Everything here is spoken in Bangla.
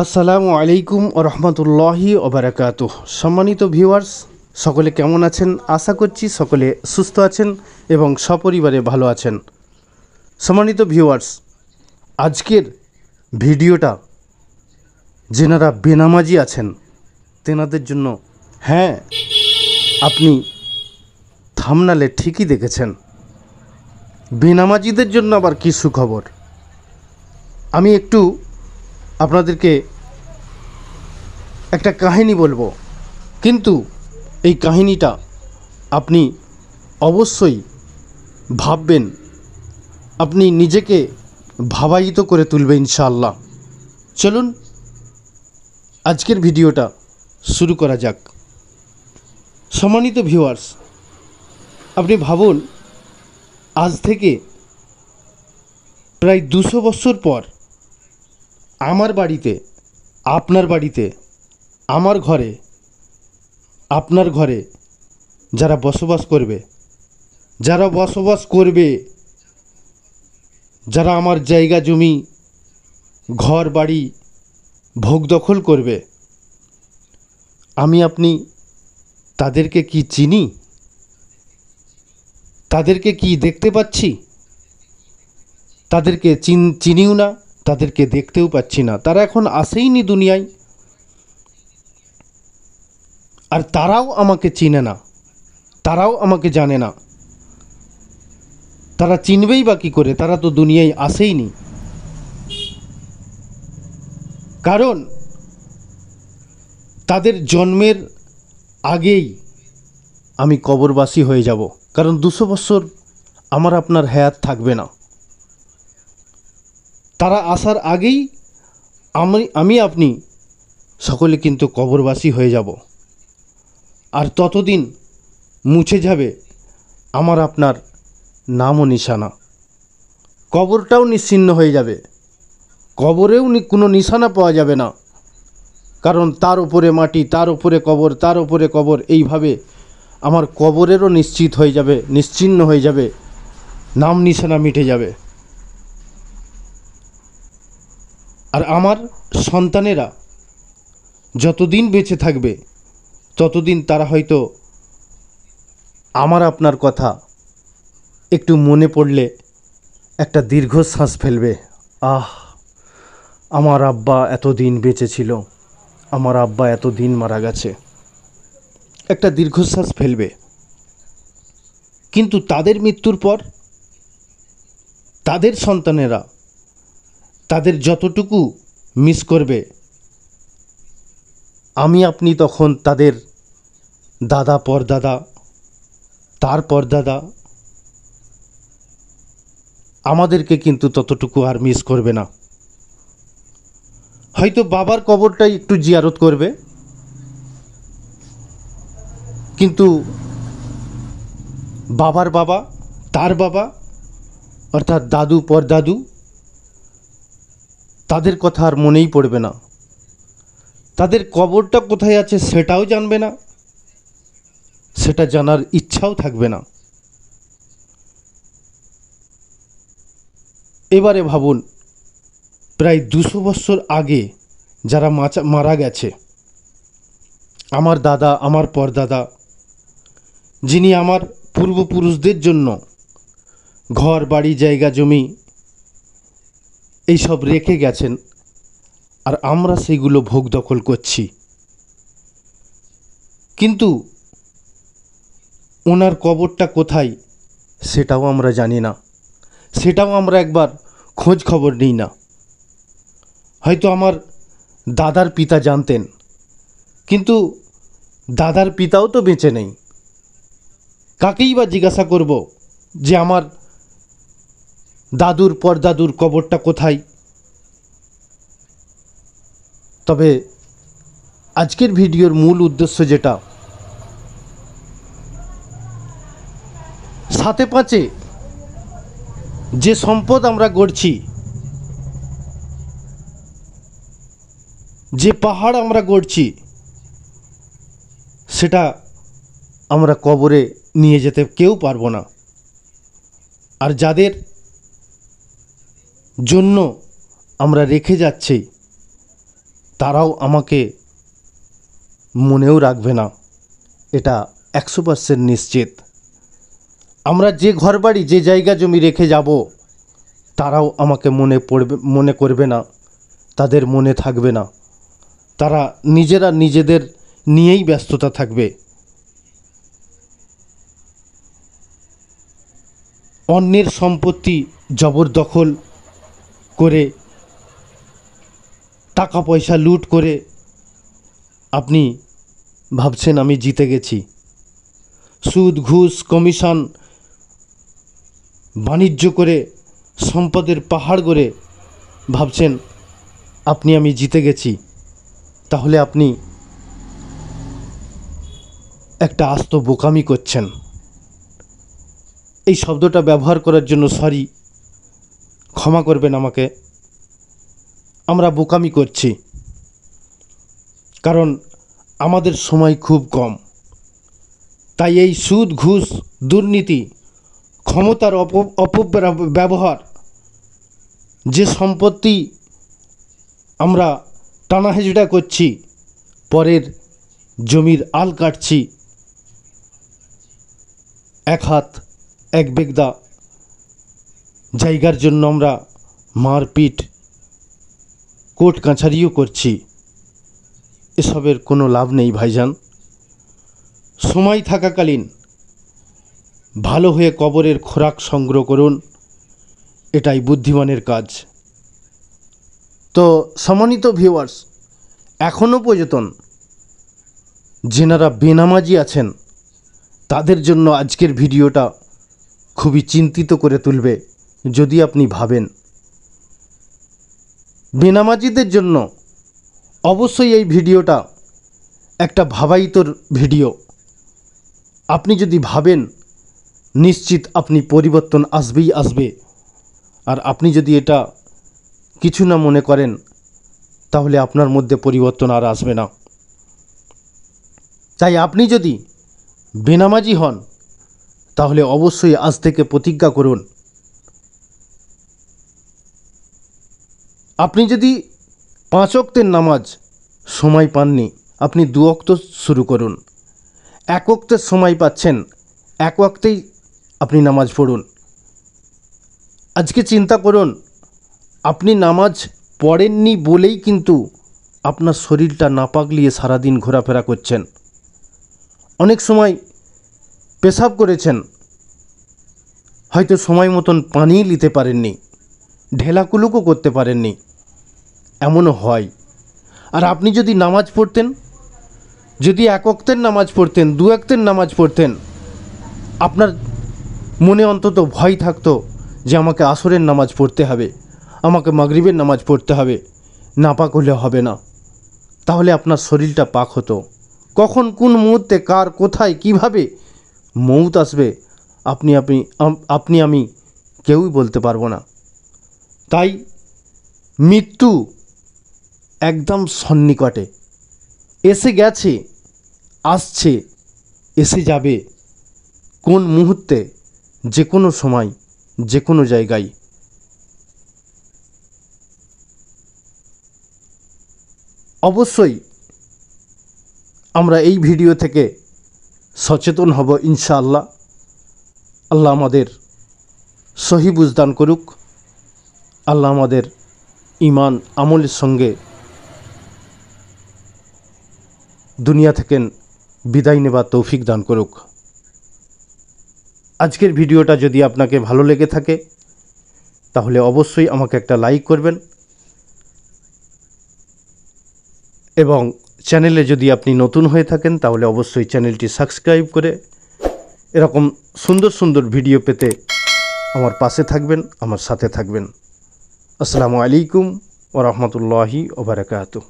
আসসালামু আলাইকুম ও রহমতুল্লাহি ওবারাকাতুহ। সম্মানিত ভিউয়ার্স, সকলে কেমন আছেন? আশা করছি সকলে সুস্থ আছেন এবং সপরিবারে ভালো আছেন। সম্মানিত ভিউয়ার্স, আজকের ভিডিওটা যেনারা বেনামাজি আছেন তেনাদের জন্য। হ্যাঁ, আপনি থামনালে ঠিকই দেখেছেন, বেনামাজিদের জন্য আবার কী সুখবর। আমি একটু আপনাদেরকে একটা কাহিনী বলবো, কিন্তু এই কাহিনীটা আপনি অবশ্যই ভাববেন, আপনি নিজেকে ভাবায়িত করে তুলবে ইনশাআল্লাহ। চলুন আজকের ভিডিওটা শুরু করা যাক। সম্মানিত ভিউয়ার্স, আপনি ভাবুন, আজ থেকে প্রায় 200 বছর পর আমার বাড়িতে, আপনার বাড়িতে, আমার ঘরে, আপনার ঘরে যারা বসবাস করবে, যারা আমার জায়গা জমি, ঘর বাড়ি ভোগ দখল করবে, আমি আপনি তাদেরকে কি চিনি? তাদেরকে কি দেখতে পাচ্ছি? তাদেরকে চিনিও না, তাদেরকে দেখতেও পাচ্ছি না। তারা এখন আসেইনি দুনিয়ায়, আর তারাও আমাকে চিনে না, তারাও আমাকে জানে না। তারা চিনবেই বা কী করে? তারা তো দুনিয়ায় আসেইনি। কারণ তাদের জন্মের আগেই আমি কবরবাসী হয়ে যাব। কারণ 200 বছর আমার আপনার হায়াত থাকবে না। তারা আসার আগেই আমি আপনি সকলে কিন্তু কবরবাসী হয়ে যাব। আর ততদিন মুছে যাবে আমার আপনার নাম ও নিশানা। কবরটাও নিশ্চিহ্ন হয়ে যাবে, কবরেও কোনো নিশানা পাওয়া যাবে না। কারণ তার উপরে মাটি, তার উপরে কবর, তার উপরে কবর, এইভাবে আমার কবরেরও নিশ্চিহ্ন হয়ে যাবে, নাম নিশানা মিটে যাবে। আর আমার সন্তানেরা যতদিন বেঁচে থাকবে ততদিন তারা হয়তো আমার আপনার কথা একটু মনে পড়লে একটা দীর্ঘশ্বাস ফেলবে। আহ, আমার আব্বা এতদিন বেঁচে ছিল, আমার আব্বা এতদিন মারা গেছে, একটা দীর্ঘশ্বাস ফেলবে। কিন্তু তাদের মৃত্যুর পর তাদের সন্তানেরা তাদের যতটুকু মিস করবে, আমি আপনি তখন তাদের দাদা, পরদাদা, তার পরদাদা আমাদেরকে কিন্তু ততটুকু আর মিস করবে না। হয়তো বাবার কবরটাই একটু জিয়ারত করবে, কিন্তু বাবার বাবা, তার বাবা অর্থাৎ দাদু, পরদাদু, তাদের কথা আর মনেই পড়বে না। তাদের কবরটা কোথায় আছে সেটাও জানবে না, সেটা জানার ইচ্ছাও থাকবে না। এবারে ভাবুন, প্রায় 200 বছর আগে যারা মারা গেছে, আমার দাদা, আমার পরদাদা, যিনি আমার পূর্বপুরুষদের জন্য ঘর বাড়ি জায়গা জমি এইসব রেখে গেছেন, আর আমরা সেগুলো ভোগ দখল করছি। কিন্তু ওনার কবরটা কোথায় সেটাও আমরা জানি না, সেটাও আমরা একবার খোঁজ খবর নিই না। হয়তো আমার দাদার পিতা জানতেন, কিন্তু দাদার পিতাও তো বেঁচে নেই। কাকেই বা জিজ্ঞাসা করব যে আমার দাদুর পরদাদুর কবরটা কোথায়? তবে আজকের ভিডিওর মূল উদ্দেশ্য যেটা, সাথে পাঁচে যে সম্পদ আমরা গড়ছি, যে পাহাড় আমরা গড়ছি, সেটা আমরা কবরে নিয়ে যেতে কেউ পারবো না। আর যাদের জন্য আমরা রেখে যাচ্ছি তারাও আমাকে মনেও রাখবে না, এটা 100% নিশ্চিত। আমরা যে ঘরবাড়ি যে জায়গা জমি রেখে যাব, তারাও আমাকে মনে করবে না, তাদের মনে থাকবে না। তারা নিজেরা নিজেদের নিয়েই ব্যস্ততা থাকবে। অন্যের সম্পত্তি জবরদখল করে, টাকা পয়সা লুট করে আপনি ভাবছেন আমি জিতে গেছি। সুদ ঘুষ কমিশন বাণিজ্য করে সম্পদের পাহাড় গড়ে ভাবছেন আমি জিতে গেছি। তাহলে আপনি একটা আস্ত বোকামি করছেন। এই শব্দটা ব্যবহার করার জন্য সরি, ক্ষমা করবেন আমাকে। আমরা বোকামি করছি কারণ আমাদের সময় খুব কম। তাই এই সুদ ঘুষ দুর্নীতি, ক্ষমতার অপব্যবহার, যে সম্পত্তি আমরা টানাহেজড়া করছি, পরের জমির আল কাটছি, এক হাত এক বেগদা জায়গার জন্য আমরা মারপিট কোর্ট কাছারিও করছি, এসবের কোনো লাভ নেই ভাইজান। সময় থাকাকালীন ভালো হয়ে কবরের খোরাক সংগ্রহ করুন, এটাই বুদ্ধিমানের কাজ। তো সম্মানিত ভিউয়ার্স, এখনও পর্যন্ত যেনারা বেনামাজি আছেন তাদের জন্য আজকের ভিডিওটা খুবই চিন্তিত করে তুলবে। যদি আপনি ভাবেন বেনামাজিদের জন্য, অবশ্যই এই ভিডিওটা একটা ভাবাইতর ভিডিও। আপনি যদি ভাবেন নিশ্চিত আপনি পরিবর্তন আসবেই আসবে। আর আপনি যদি এটা কিছু না মনে করেন তাহলে আপনার মধ্যে পরিবর্তন আর আসবে না। তাই আপনি যদি বেনামাজি হন তাহলে অবশ্যই আজ থেকে প্রতিজ্ঞা করুন, আপনি যদি 5 ওয়াক্তের নামাজ সময় পাননি, আপনি 2 ওয়াক্ত শুরু করুন। 1 ওয়াক্তের সময় পাচ্ছেন, 1 ওয়াক্তেই আপনি নামাজ পড়ুন। আজকে চিন্তা করুন, আপনি নামাজ পড়েননি বলেই কিন্তু আপনার শরীরটা না পাগলিয়ে সারাদিন ঘোরাফেরা করছেন। অনেক সময় পেশাব করেছেন, হয়তো সময় মতন পানি নিতে পারেননি, ঢেলাকুলুকও করতে পারেননি, এমনও হয়। আর আপনি যদি নামাজ পড়তেন, যদি 1 ওয়াক্তের নামাজ পড়তেন, 2 ওয়াক্তের নামাজ পড়তেন, আপনার মনে অন্তত ভয় থাকতো যে আমাকে আসরের নামাজ পড়তে হবে, আমাকে মাগরিবের নামাজ পড়তে হবে, না পাক হলে হবে না। তাহলে আপনার শরীরটা পাক হতো। কখন কোন মুহূর্তে কার কোথায় কিভাবে মৌত আসবে আপনি আমি কেউই বলতে পারবো না। তাই মৃত্যু একদম সন্নিকটে, এসে গেছে, আসছে, এসে যাবে কোন মুহূর্তে, যে কোনো সময়, যে কোনো জায়গায়। অবশ্যই আমরা এই ভিডিও থেকে সচেতন হব ইনশাআল্লাহ। আল্লাহ আমাদের সহি বুঝদান করুক। আল্লাহ আমাদের ঈমান আমলের সঙ্গে দুনিয়া থেকে বিদায় নেবার তৌফিক দান করুক। আজকের ভিডিওটা যদি আপনাকে ভালো লেগে থাকে তাহলে অবশ্যই আমাকে একটা লাইক করবেন, এবং চ্যানেলে যদি আপনি নতুন হয়ে থাকেন তাহলে অবশ্যই চ্যানেলটি সাবস্ক্রাইব করে এরকম সুন্দর সুন্দর ভিডিও পেতে আমার পাশে থাকবেন, আমার সাথে থাকবেন। আসসালামু আলাইকুম ওয়া রাহমাতুল্লাহি ওয়া বারাকাতুহু।